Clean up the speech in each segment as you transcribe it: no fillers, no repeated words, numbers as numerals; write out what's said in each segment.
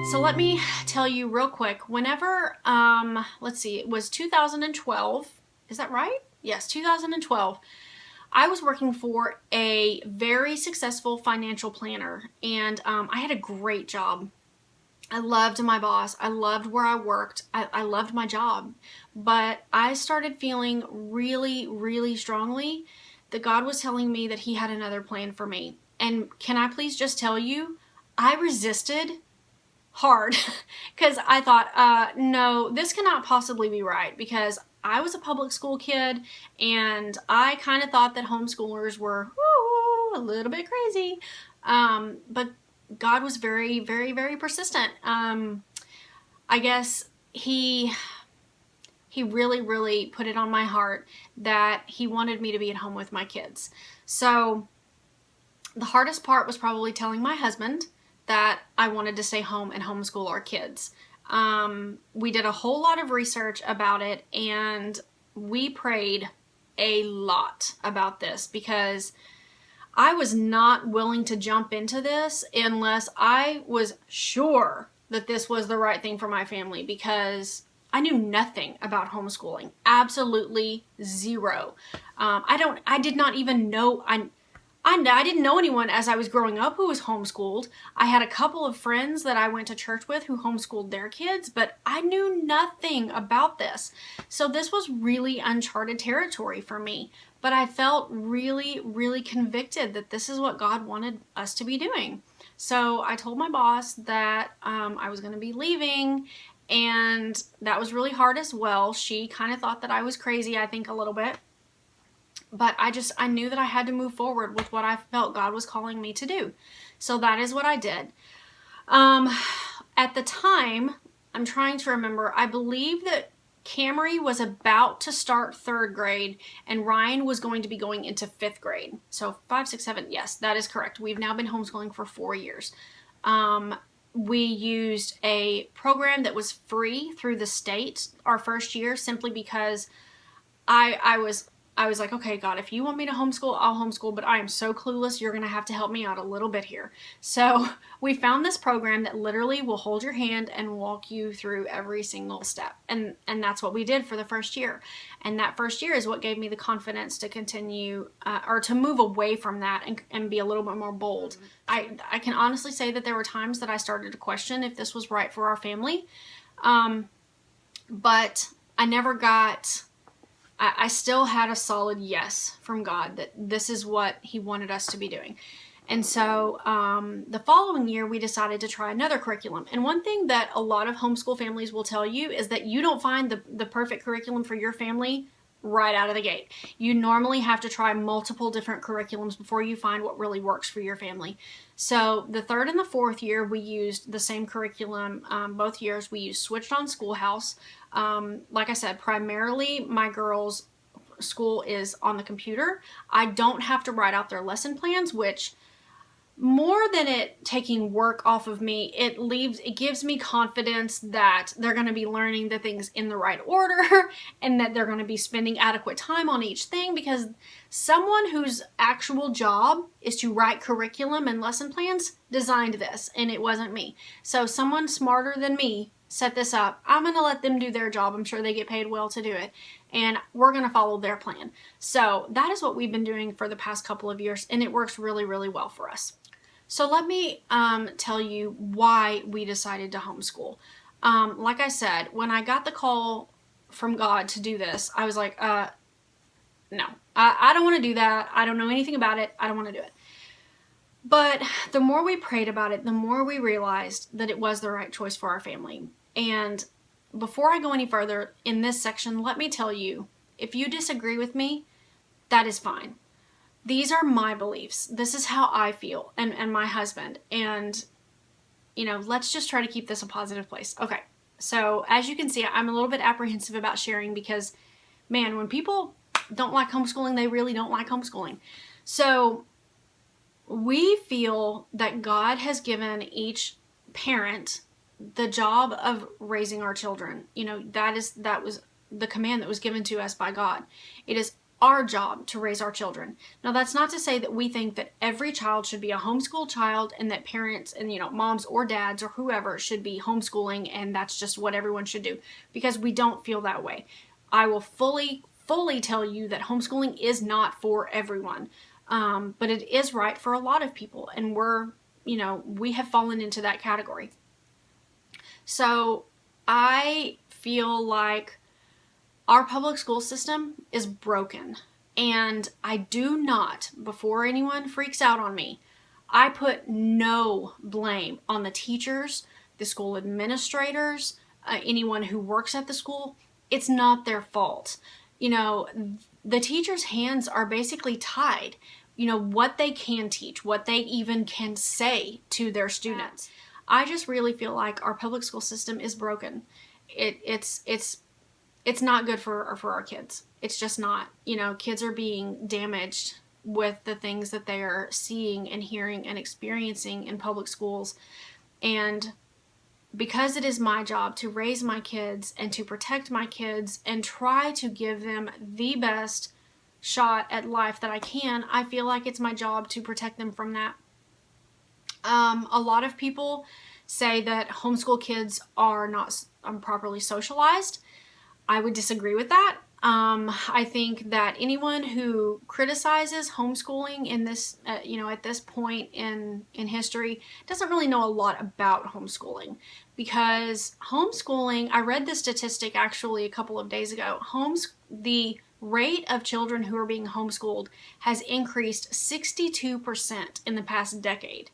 So let me tell you real quick, whenever, let's see, it was 2012, is that right? Yes, 2012. I was working for a very successful financial planner, and I had a great job. I loved my boss. I loved where I worked. I loved my job. But I started feeling really, really strongly that God was telling me that He had another plan for me. And can I please just tell you, I resisted hard because I thought, no, this cannot possibly be right, because I was a public school kid and I kind of thought that homeschoolers were a little bit crazy. But God was very, very, very persistent. I guess he really, really put it on my heart that He wanted me to be at home with my kids. So the hardest part was probably telling my husband that I wanted to stay home and homeschool our kids. We did a whole lot of research about it, and we prayed a lot about this, because I was not willing to jump into this unless I was sure that this was the right thing for my family, because I knew nothing about homeschooling. Absolutely zero. I did not even know, I didn't know anyone as I was growing up who was homeschooled. I had a couple of friends that I went to church with who homeschooled their kids, but I knew nothing about this. So this was really uncharted territory for me. But I felt really, really convicted that this is what God wanted us to be doing. So I told my boss that I was going to be leaving, and that was really hard as well. She kind of thought that I was crazy, I think, a little bit. But I knew that I had to move forward with what I felt God was calling me to do. So that is what I did. At the time, I'm trying to remember, I believe that Camry was about to start 3rd grade and Ryan was going to be going into 5th grade. So 5, 6, 7, yes, that is correct. We've now been homeschooling for 4 years. We used a program that was free through the state our first year, simply because I was like, okay, God, if you want me to homeschool, I'll homeschool, but I am so clueless, you're going to have to help me out a little bit here. So we found this program that literally will hold your hand and walk you through every single step. And that's what we did for the first year. And that first year is what gave me the confidence to continue, or to move away from that and be a little bit more bold. I can honestly say that there were times that I started to question if this was right for our family. But I never got... I still had a solid yes from God that this is what He wanted us to be doing. And so the following year, we decided to try another curriculum. And one thing that a lot of homeschool families will tell you is that you don't find the perfect curriculum for your family right out of the gate. You normally have to try multiple different curriculums before you find what really works for your family. So the 3rd and the 4th year, we used the same curriculum. Both years, we used Switched On Schoolhouse. Like I said, primarily my girls' school is on the computer. I don't have to write out their lesson plans, which, more than it taking work off of me, it gives me confidence that they're going to be learning the things in the right order and that they're going to be spending adequate time on each thing, because someone whose actual job is to write curriculum and lesson plans designed this, and it wasn't me. So someone smarter than me set this up. I'm going to let them do their job. I'm sure they get paid well to do it, and we're going to follow their plan. So that is what we've been doing for the past couple of years, and it works really, really well for us. So let me tell you why we decided to homeschool. Like I said, when I got the call from God to do this, I was like, no, I don't want to do that. I don't know anything about it. I don't want to do it. But the more we prayed about it, the more we realized that it was the right choice for our family. And before I go any further in this section, let me tell you, if you disagree with me, that is fine. These are my beliefs. This is how I feel, and my husband. And, let's just try to keep this a positive place. Okay, so as you can see, I'm a little bit apprehensive about sharing because, man, when people don't like homeschooling, they really don't like homeschooling. So we feel that God has given each parent the job of raising our children. That was the command that was given to us by God. It is our job to raise our children. Now, that's not to say that we think that every child should be a homeschool child and that parents and, moms or dads or whoever should be homeschooling and that's just what everyone should do, because we don't feel that way. I will fully tell you that homeschooling is not for everyone, but it is right for a lot of people, and we have fallen into that category. So I feel like our public school system is broken, and I do not, before anyone freaks out on me, I put no blame on the teachers, the school administrators, anyone who works at the school. It's not their fault. The teachers' hands are basically tied. What they can teach, what they even can say to their students. I just really feel like our public school system is broken. It's not good for our kids. It's just not. Kids are being damaged with the things that they are seeing and hearing and experiencing in public schools. And because it is my job to raise my kids and to protect my kids and try to give them the best shot at life that I can, I feel like it's my job to protect them from that. A lot of people say that homeschool kids are not properly socialized. I would disagree with that. I think that anyone who criticizes homeschooling in this, at this point in history, doesn't really know a lot about homeschooling, because homeschooling, I read this statistic actually a couple of days ago, the rate of children who are being homeschooled has increased 62% in the past decade.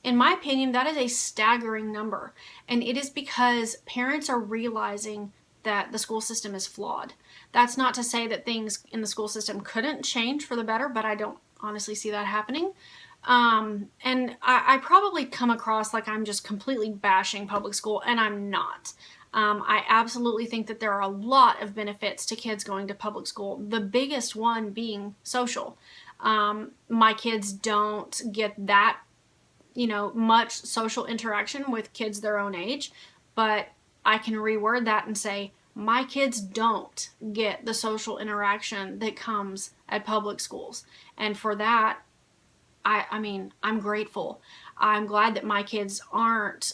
In my opinion, that is a staggering number, and it is because parents are realizing that the school system is flawed. That's not to say that things in the school system couldn't change for the better, but I don't honestly see that happening. And I probably come across like I'm just completely bashing public school, and I'm not. I absolutely think that there are a lot of benefits to kids going to public school, the biggest one being social. My kids don't get that, much social interaction with kids their own age, but I can reword that and say, my kids don't get the social interaction that comes at public schools. And for that, I'm grateful. I'm glad that my kids aren't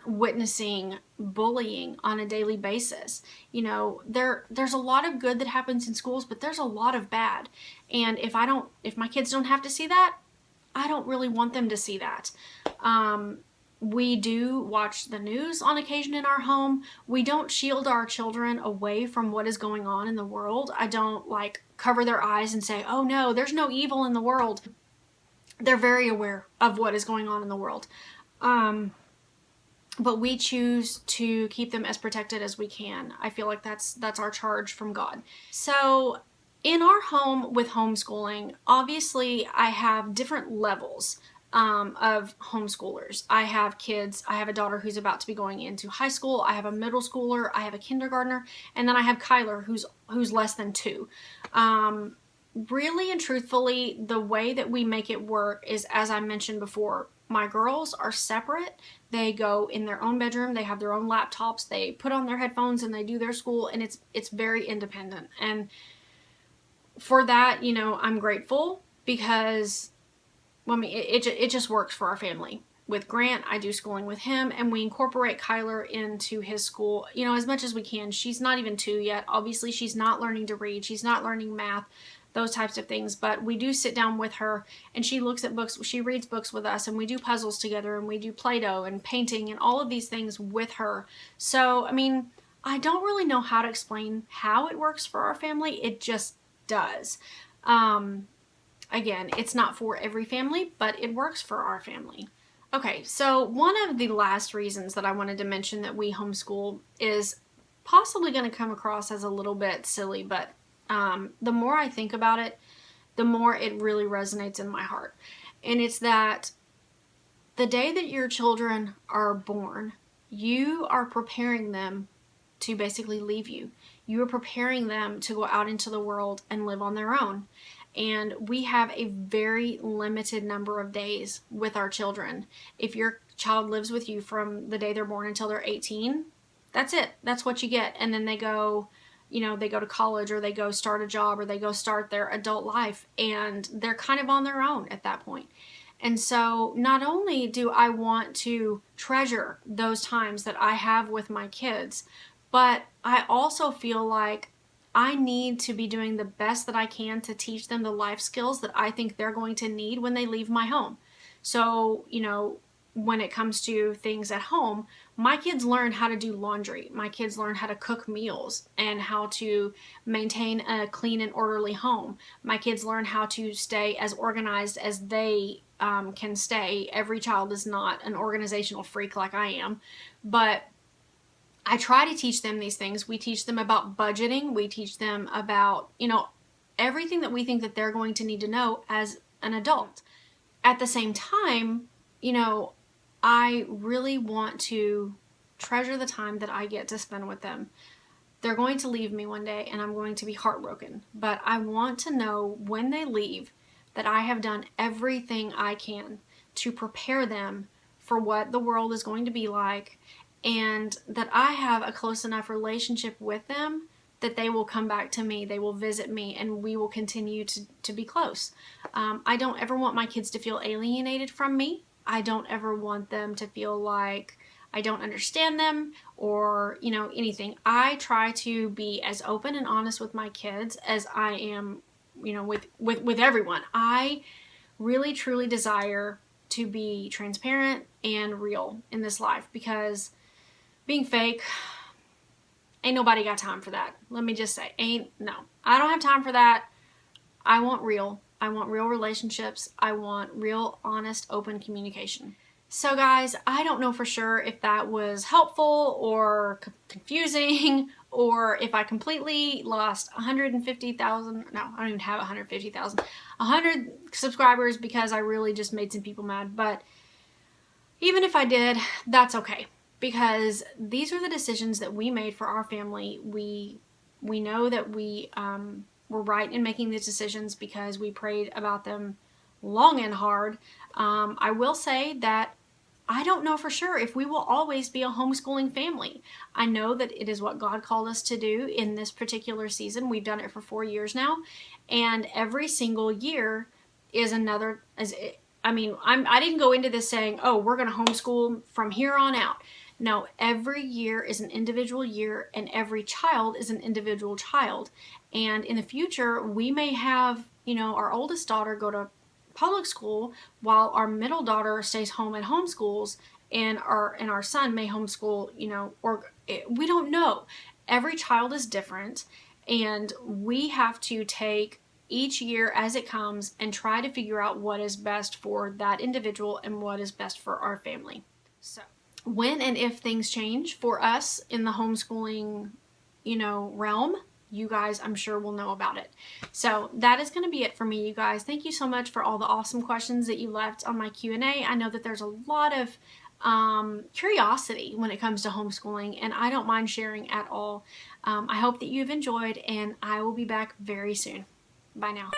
witnessing bullying on a daily basis. There's a lot of good that happens in schools, but there's a lot of bad. And if my kids don't have to see that, I don't really want them to see that. We do watch the news on occasion in our home. We don't shield our children away from what is going on in the world. I don't cover their eyes and say, oh no, there's no evil in the world. They're very aware of what is going on in the world. But we choose to keep them as protected as we can. I feel like that's our charge from God. So in our home with homeschooling, obviously I have different levels of homeschoolers. I have a daughter who's about to be going into high school. I have a middle schooler. I have a kindergartner. And then I have Kyler who's less than 2. Really and truthfully, the way that we make it work is, as I mentioned before, my girls are separate. They go in their own bedroom. They have their own laptops. They put on their headphones and they do their school, and it's very independent. And for that, I'm grateful, because it just works for our family. With Grant, I do schooling with him, and we incorporate Kyler into his school, as much as we can. She's not even 2 yet. Obviously, she's not learning to read. She's not learning math, those types of things. But we do sit down with her, and she looks at books. She reads books with us, and we do puzzles together, and we do Play-Doh and painting and all of these things with her. So, I don't really know how to explain how it works for our family. It just does. Again, it's not for every family, but it works for our family. Okay, so one of the last reasons that I wanted to mention that we homeschool is possibly going to come across as a little bit silly, but the more I think about it, the more it really resonates in my heart. And it's that the day that your children are born, you are preparing them to basically leave you. You are preparing them to go out into the world and live on their own. And we have a very limited number of days with our children. If your child lives with you from the day they're born until they're 18, that's it. That's what you get. And then they go, they go to college, or they go start a job, or they go start their adult life, and they're kind of on their own at that point. And so not only do I want to treasure those times that I have with my kids, but I also feel like I need to be doing the best that I can to teach them the life skills that I think they're going to need when they leave my home. So, when it comes to things at home, my kids learn how to do laundry. My kids learn how to cook meals and how to maintain a clean and orderly home. My kids learn how to stay as organized as they can stay. Every child is not an organizational freak like I am, but I try to teach them these things. We teach them about budgeting. We teach them about, everything that we think that they're going to need to know as an adult. At the same time, I really want to treasure the time that I get to spend with them. They're going to leave me one day, and I'm going to be heartbroken. But I want to know when they leave that I have done everything I can to prepare them for what the world is going to be like, and that I have a close enough relationship with them that they will come back to me, they will visit me, and we will continue to be close. I don't ever want my kids to feel alienated from me. I don't ever want them to feel like I don't understand them or, anything. I try to be as open and honest with my kids as I am, with everyone. I really, truly desire to be transparent and real in this life, because being fake, ain't nobody got time for that. Let me just say, I don't have time for that. I want real. I want real relationships. I want real, honest, open communication. So guys, I don't know for sure if that was helpful or confusing, or if I completely lost 150,000, no, I don't even have 150,000, 100 subscribers because I really just made some people mad. But even if I did, that's okay, because these are the decisions that we made for our family. We know that we were right in making these decisions because we prayed about them long and hard. I will say that I don't know for sure if we will always be a homeschooling family. I know that it is what God called us to do in this particular season. We've done it for 4 years now, and every single year is another. I didn't go into this saying, oh, we're going to homeschool from here on out. No, every year is an individual year, and every child is an individual child. And in the future, we may have, our oldest daughter go to public school while our middle daughter stays home and homeschools, and our son may homeschool, or we don't know. Every child is different, and we have to take each year as it comes and try to figure out what is best for that individual and what is best for our family. So when and if things change for us in the homeschooling, realm, you guys, I'm sure, will know about it. So that is going to be it for me, you guys. Thank you so much for all the awesome questions that you left on my Q&A. I know that there's a lot of curiosity when it comes to homeschooling, and I don't mind sharing at all. I hope that you've enjoyed, and I will be back very soon. Bye now.